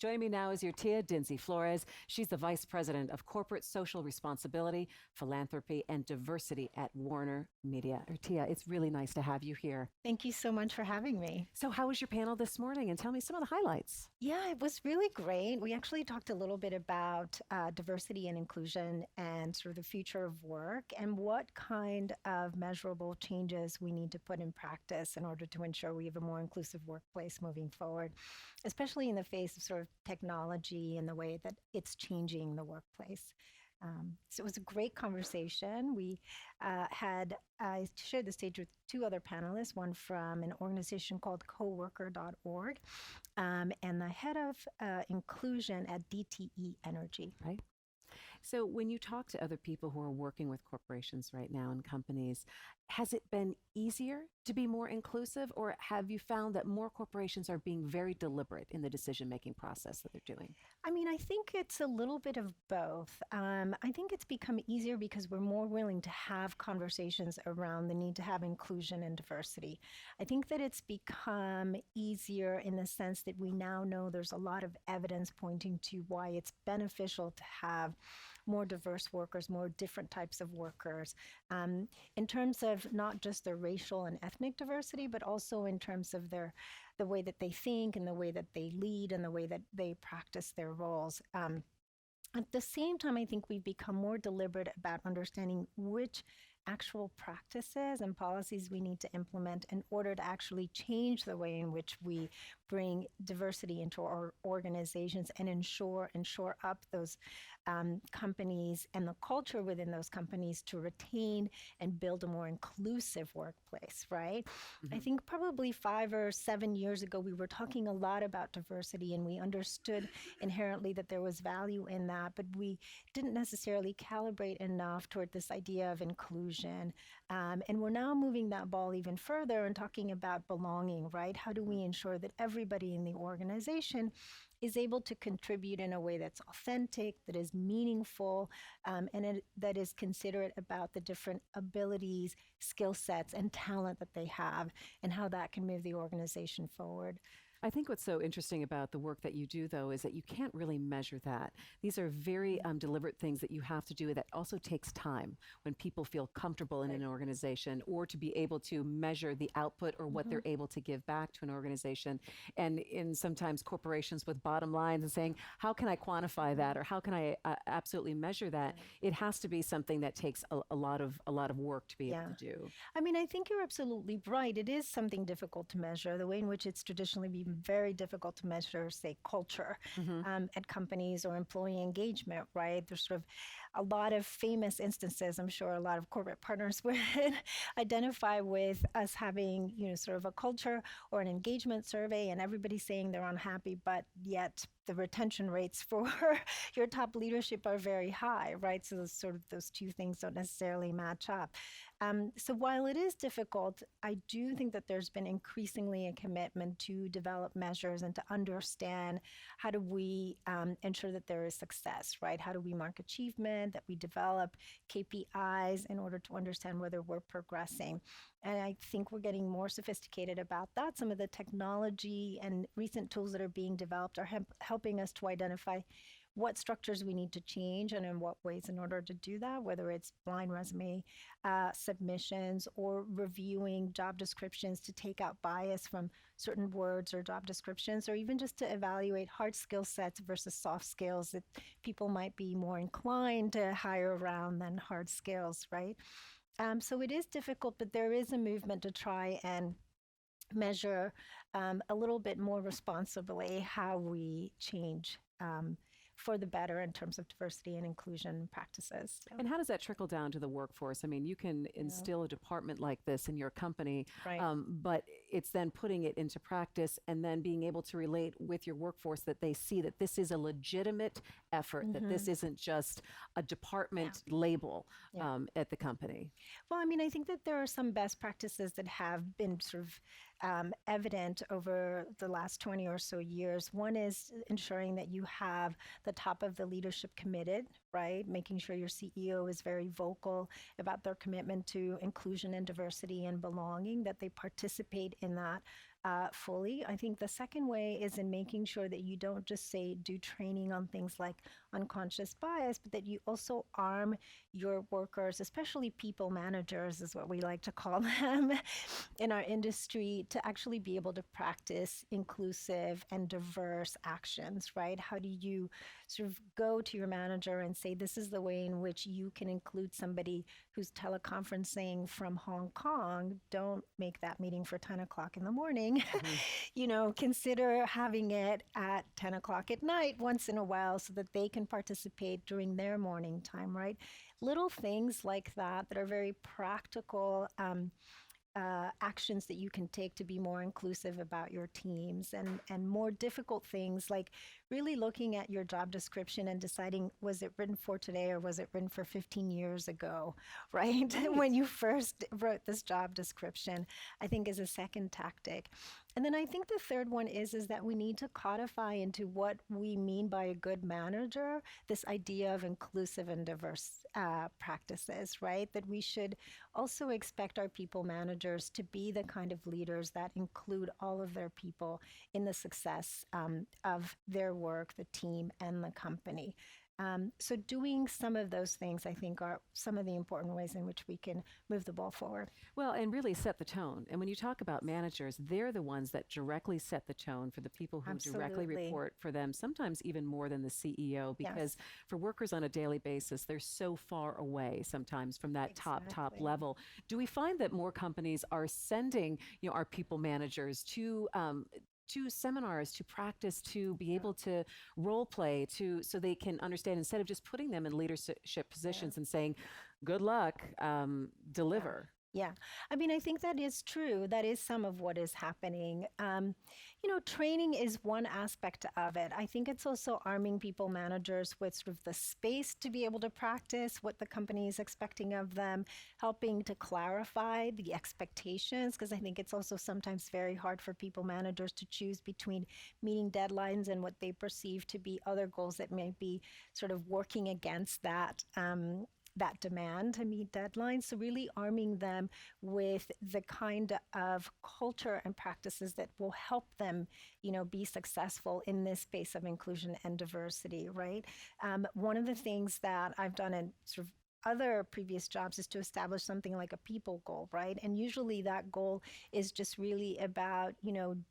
Joining me now is Yrthya Dinzey-Flores. She's the Vice President of Corporate Social Responsibility, Philanthropy, and Diversity at WarnerMediav. Yrthya, it's really nice to have you here. Thank you so much for having me. So how was your panel this morning? And tell me some of the highlights. Yeah, it was really great. We actually talked a little bit about diversity and inclusion and sort of the future of work and what kind of measurable changes we need to put in practice in order to ensure we have a more inclusive workplace moving forward, especially in the face of sort of technology and the way that it's changing the workplace. So it was a great conversation. We I shared the stage with two other panelists, one from an organization called coworker.org and the head of inclusion at DTE Energy. Right. So when you talk to other people who are working with corporations right now and companies, has it been easier to be more inclusive, or have you found that more corporations are being very deliberate in the decision-making process that they're doing? I mean, I think it's a little bit of both. I think it's become easier because we're more willing to have conversations around the need to have inclusion and diversity. I think that it's become easier in the sense that we now know there's a lot of evidence pointing to why it's beneficial to have more diverse workers, more different types of workers, in terms of not just their racial and ethnic diversity, but also in terms of the way that they think and the way that they lead and the way that they practice their roles. At the same time, I think we've become more deliberate about understanding which actual practices and policies we need to implement in order to actually change the way in which we bring diversity into our organizations and ensure up those companies and the culture within those companies to retain and build a more inclusive workplace, right? I think probably 5 or 7 years ago, we were talking a lot about diversity and we understood inherently that there was value in that, but we didn't necessarily calibrate enough toward this idea of inclusion. And we're now moving that ball even further and talking about belonging, right? How do we ensure that everybody in the organization is able to contribute in a way that's authentic, that is meaningful, and that is considerate about the different abilities, skill sets, and talent that they have, and how that can move the organization forward. I think what's so interesting about the work that you do, though, is that you can't really measure that. These are very deliberate things that you have to do that also takes time when people feel comfortable in an organization, or to be able to measure the output or what they're able to give back to an organization. And in sometimes corporations with bottom lines and saying, how can I quantify that, or how can I absolutely measure that? It has to be something that takes a lot of work to be able to do. I mean, I think you're absolutely right. It is something difficult to measure, the way in which it's traditionally been very difficult to measure, say, culture at companies or employee engagement, right? There's sort of a lot of famous instances. I'm sure a lot of corporate partners would identify with us having, sort of a culture or an engagement survey and everybody saying they're unhappy, but yet the retention rates for your top leadership are very high, right? So those two things don't necessarily match up. So while it is difficult, I do think that there's been increasingly a commitment to develop measures and to understand how do we ensure that there is success, right? How do we mark achievement, that we develop KPIs in order to understand whether we're progressing. And I think we're getting more sophisticated about that. Some of the technology and recent tools that are being developed are helping us to identify what structures we need to change and in what ways in order to do that, whether it's blind resume submissions or reviewing job descriptions to take out bias from certain words or job descriptions, or even just to evaluate hard skill sets versus soft skills that people might be more inclined to hire around than hard skills, right? So it is difficult, but there is a movement to try and measure a little bit more responsibly how we change for the better in terms of diversity and inclusion practices. So. And how does that trickle down to the workforce? I mean, you can instill a department like this in your company, right. But it's then putting it into practice and then being able to relate with your workforce that they see that this is a legitimate effort, that this isn't just a department label at the company. Well, I mean, I think that there are some best practices that have been sort of evident over the last 20 or so years. One is ensuring that you have the top of the leadership committed, right? Making sure your CEO is very vocal about their commitment to inclusion and diversity and belonging, that they participate in that fully. I think the second way is in making sure that you don't just say do training on things like unconscious bias, but that you also arm your workers, especially people managers, is what we like to call them in our industry, to actually be able to practice inclusive and diverse actions, right? How do you sort of go to your manager and say, this is the way in which you can include somebody who's teleconferencing from Hong Kong? Don't make that meeting for 10 o'clock in the morning. Consider having it at 10 o'clock at night once in a while so that they can participate during their morning time, right? Little things like that that are very practical actions that you can take to be more inclusive about your teams, and more difficult things like really looking at your job description and deciding, was it written for today or was it written for 15 years ago, right? When you first wrote this job description, I think is a second tactic. And then I think the third one is that we need to codify into what we mean by a good manager, this idea of inclusive and diverse practices, right? That we should also expect our people managers to be the kind of leaders that include all of their people in the success of their work, the team, and the company. So doing some of those things, I think, are some of the important ways in which we can move the ball forward. Well, and really set the tone. And when you talk about managers, they're the ones that directly set the tone for the people who directly Absolutely. report for them, sometimes even more than the CEO, because for workers on a daily basis, they're so far away sometimes from that top Exactly. level. Do we find that more companies are sending, our people managers to seminars, to practice, to be able to role play, so they can understand, instead of just putting them in leadership positions and saying, good luck, deliver? Yeah, I mean, I think that is true. That is some of what is happening. Training is one aspect of it. I think it's also arming people managers with sort of the space to be able to practice what the company is expecting of them, helping to clarify the expectations, because I think it's also sometimes very hard for people managers to choose between meeting deadlines and what they perceive to be other goals that may be sort of working against that demand to meet deadlines. So really arming them with the kind of culture and practices that will help them, be successful in this space of inclusion and diversity, right? One of the things that I've done in sort of other previous jobs is to establish something like a people goal, right? And usually that goal is just really about,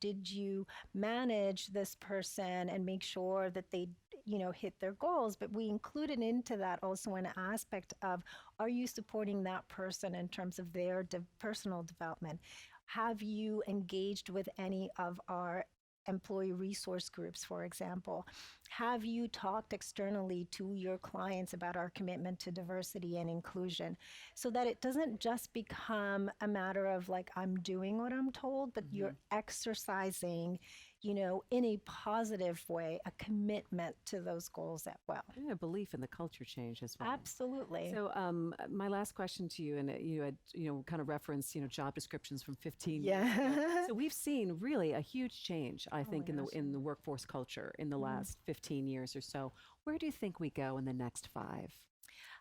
did you manage this person and make sure that they hit their goals? But we included into that also an aspect of, are you supporting that person in terms of their personal development? Have you engaged with any of our employee resource groups, for example? Have you talked externally to your clients about our commitment to diversity and inclusion, so that it doesn't just become a matter of like, I'm doing what I'm told, but you're exercising, in a positive way, a commitment to those goals as well. And a belief in the culture change as well. Absolutely. So my last question to you, and you had kind of referenced job descriptions from 15 years ago. So we've seen really a huge change, I think, in the workforce culture in the last 15 years or so. Where do you think we go in the next 5?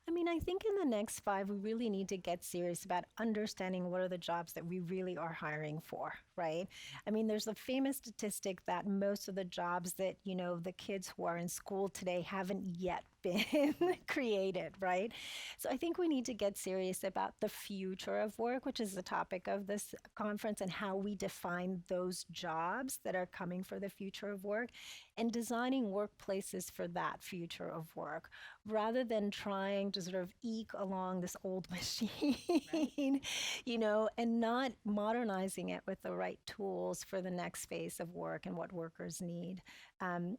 I mean, I think in the next 5, we really need to get serious about understanding what are the jobs that we really are hiring for, right? I mean, there's a famous statistic that most of the jobs that, the kids who are in school today haven't yet been created, right? So I think we need to get serious about the future of work, which is the topic of this conference, and how we define those jobs that are coming for the future of work, and designing workplaces for that future of work, rather than trying to sort of eke along this old machine, and not modernizing it with the right tools for the next phase of work and what workers need.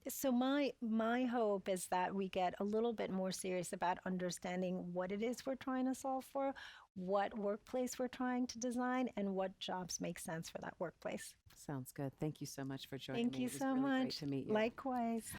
So my hope is that we get a little bit more serious about understanding what it is we're trying to solve for, what workplace we're trying to design, and what jobs make sense for that workplace. Sounds good. Thank you so much for joining me. Thank you It was so really much. Great to meet you. Likewise.